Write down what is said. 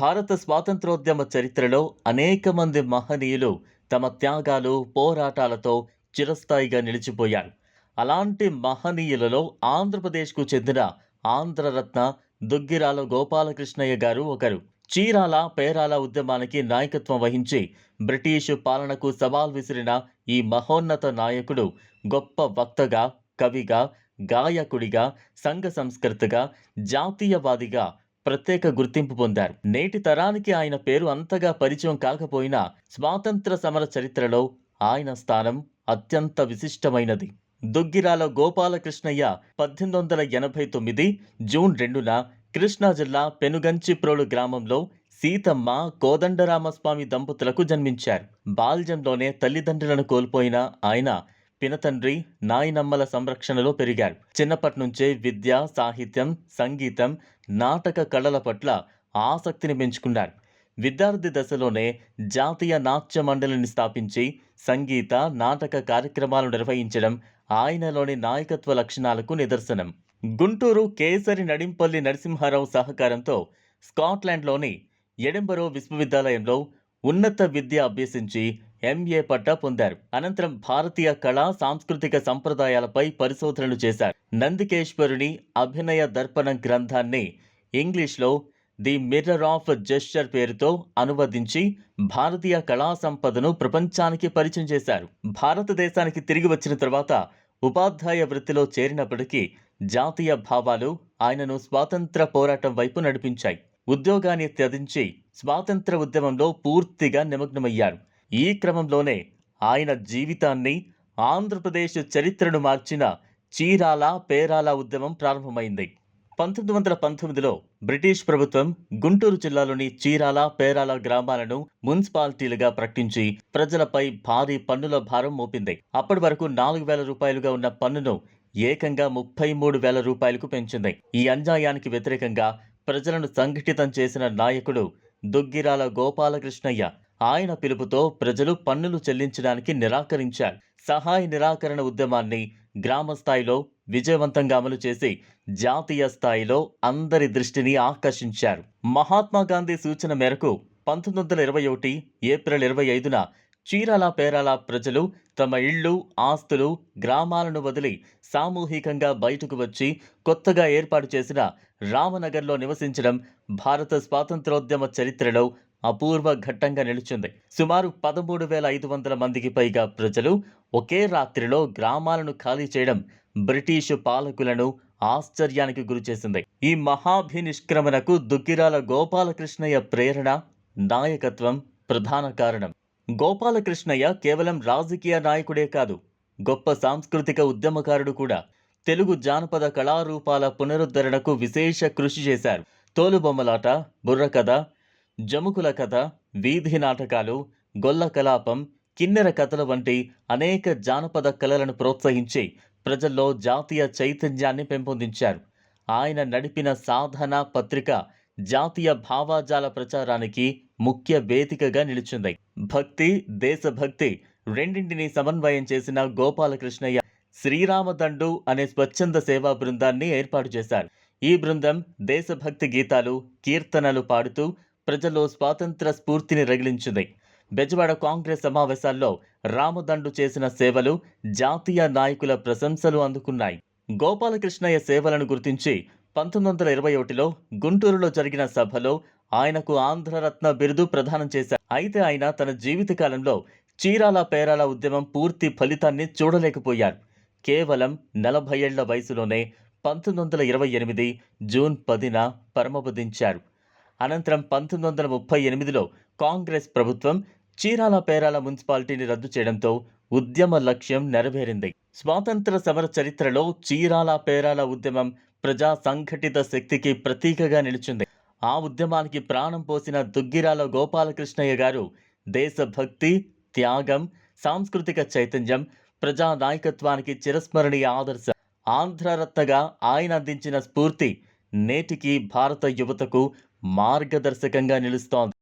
భారత స్వాతంత్రోద్యమ చరిత్రలో అనేక మంది మహనీయులు తమ త్యాగాలు, పోరాటాలతో చిరస్థాయిగా నిలిచిపోయారు. అలాంటి మహనీయులలో ఆంధ్రప్రదేశ్కు చెందిన ఆంధ్రరత్న దుగ్గిరాల గోపాలకృష్ణయ్య గారు ఒకరు. చీరాల పేరాల ఉద్యమానికి నాయకత్వం వహించి బ్రిటిషు పాలనకు సవాల్ విసిరిన ఈ మహోన్నత నాయకుడు గొప్ప వక్తగా, కవిగా, గాయకుడిగా, సంఘ సంస్కర్తగా, జాతీయవాదిగా ప్రత్యేక గుర్తింపు పొందారు. నేటి తరానికి ఆయన పేరు అంతగా పరిచయం కాకపోయినా స్వాతంత్ర సమర చరిత్రలో ఆయన స్థానం అత్యంత విశిష్టమైనది. దుగ్గిరాల గోపాలకృష్ణయ్య 1889 జూన్ 2న కృష్ణా జిల్లా పెనుగంచిప్రోలు గ్రామంలో సీతమ్మ, కోదండరామస్వామి దంపతులకు జన్మించారు. బాల్యంలోనే తల్లిదండ్రులను కోల్పోయిన ఆయన పినతండ్రి, నాయనమ్మల సంరక్షణలో పెరిగారు. చిన్నప్పటి నుంచే విద్య, సాహిత్యం, సంగీతం, నాటక కళల పట్ల ఆసక్తిని పెంచుకున్నారు. విద్యార్థి దశలోనే జాతీయ నాట్య మండలిని స్థాపించి సంగీత, నాటక కార్యక్రమాలు నిర్వహించడం ఆయనలోని నాయకత్వ లక్షణాలకు నిదర్శనం. గుంటూరు కేసరి నడింపల్లి నరసింహారావు సహకారంతో స్కాట్లాండ్లోని ఎడింబరో విశ్వవిద్యాలయంలో ఉన్నత విద్య అభ్యసించి ఎంఏ పట్టా పొందారు. అనంతరం భారతీయ కళా సాంస్కృతిక సంప్రదాయాలపై పరిశోధనలు చేశారు. నందికేశ్వరుని అభినయ దర్పణం గ్రంథాన్ని ఇంగ్లీష్లో ది మిర్రర్ ఆఫ్ జెస్చర్ పేరుతో అనువదించి భారతీయ కళా సంపదను ప్రపంచానికి పరిచయం చేశారు. భారతదేశానికి తిరిగి వచ్చిన తర్వాత ఉపాధ్యాయ వృత్తిలో చేరినప్పటికీ జాతీయ భావాలు ఆయనను స్వాతంత్ర పోరాటం వైపు నడిపించాయి. ఉద్యోగాన్ని త్యజించి స్వాతంత్ర ఉద్యమంలో పూర్తిగా నిమగ్నమయ్యారు. ఈ క్రమంలోనే ఆయన జీవితాన్ని, ఆంధ్రప్రదేశ్ చరిత్రను మార్చిన చీరాల పేరాల ఉద్యమం ప్రారంభమైంది. 1919లో బ్రిటిష్ ప్రభుత్వం గుంటూరు జిల్లాలోని చీరాల, పేరాల గ్రామాలను మున్సిపాలిటీలుగా ప్రకటించి ప్రజలపై భారీ పన్నుల భారం మోపింది. అప్పటి వరకు 4,000 రూపాయలుగా ఉన్న పన్నును ఏకంగా 33,000 రూపాయలకు పెంచింది. ఈ అన్యాయానికి వ్యతిరేకంగా ప్రజలను సంఘటితం చేసిన నాయకుడు దుగ్గిరాల గోపాలకృష్ణయ్య. ఆయన పిలుపుతో ప్రజలు పన్నులు చెల్లించడానికి నిరాకరించారు. సహాయ నిరాకరణ ఉద్యమాన్ని గ్రామ స్థాయిలో విజయవంతంగా అమలు చేసి జాతీయ స్థాయిలో అందరి దృష్టిని ఆకర్షించారు. మహాత్మా గాంధీ సూచన మేరకు 1921 ఏప్రిల్ 25న చీరాల పేరాల ప్రజలు తమ ఇళ్లు, ఆస్తులు, గ్రామాలను వదిలి సామూహికంగా బయటకు వచ్చి కొత్తగా ఏర్పాటు చేసిన రామనగర్లో నివసించడం భారత స్వాతంత్రోద్యమ చరిత్రలో అపూర్వ ఘట్టంగా నిలిచింది. సుమారు 13,500 మందికి పైగా ప్రజలు ఒకే రాత్రిలో గ్రామాలను ఖాళీ చేయడం బ్రిటిషు పాలకులను ఆశ్చర్యానికి గురిచేసింది. ఈ మహాభినిష్క్రమణకు దుగ్గిరాల గోపాలకృష్ణయ్య ప్రేరణ, నాయకత్వం ప్రధాన కారణం. గోపాలకృష్ణయ్య కేవలం రాజకీయ నాయకుడే కాదు, గొప్ప సాంస్కృతిక ఉద్యమకారుడు కూడా. తెలుగు జానపద కళారూపాల పునరుద్ధరణకు విశేష కృషి చేశారు. తోలుబొమ్మలాట, బుర్రకథ, జముకుల కథ, వీధి నాటకాలు, గొల్ల కలాపం, కిన్నెర కథల వంటి అనేక జానపద కళలను ప్రోత్సహించి ప్రజల్లో జాతీయ చైతన్యాన్ని పెంపొందించారు. ఆయన నడిపిన సాధన పత్రిక జాతీయ భావాజాల ప్రచారానికి ముఖ్య వేదికగా నిలిచింది. భక్తి, దేశభక్తి రెండింటినీ సమన్వయం చేసిన గోపాలకృష్ణయ్య శ్రీరామదండు అనే స్వచ్ఛంద సేవా బృందాన్ని ఏర్పాటు చేశారు. ఈ బృందం దేశభక్తి గీతాలు, కీర్తనలు పాడుతూ ప్రజల్లో స్వాతంత్ర స్ఫూర్తిని రగిలించింది. బెజవాడ కాంగ్రెస్ సమావేశాల్లో రామదండు చేసిన సేవలు జాతీయ నాయకుల ప్రశంసలు అందుకున్నాయి. గోపాలకృష్ణయ్య సేవలను గుర్తించి 1921లో గుంటూరులో జరిగిన సభలో ఆయనకు ఆంధ్రరత్న బిరుదు ప్రదానం చేశారు. అయితే ఆయన తన జీవితకాలంలో చీరాల పేరాల ఉద్యమం పూర్తి ఫలితాన్ని చూడలేకపోయారు. కేవలం 40 ఏళ్ల వయసులోనే 1928 జూన్ 10న పరమపదించారు. అనంతరం 1938లో కాంగ్రెస్ ప్రభుత్వం చీరాల పేరాల మున్సిపాలిటీని రద్దు చేయడంతో ఉద్యమ లక్ష్యం నెరవేరింది. స్వాతంత్ర సమర చరిత్రలో చీరాల పేరాల ఉద్యమం ప్రజా సంఘటిత శక్తికి ప్రతీకగా నిలిచింది. ఆ ఉద్యమానికి ప్రాణం పోసిన దుగ్గిరాల గోపాలకృష్ణయ్య గారు దేశభక్తి, త్యాగం, సాంస్కృతిక చైతన్యం, ప్రజా నాయకత్వానికి చిరస్మరణీయ ఆదర్శ. ఆంధ్రరత్నగా ఆయన అందించిన స్ఫూర్తి నేటికి భారత యువతకు మార్గదర్శకంగా నిలుస్తోంది.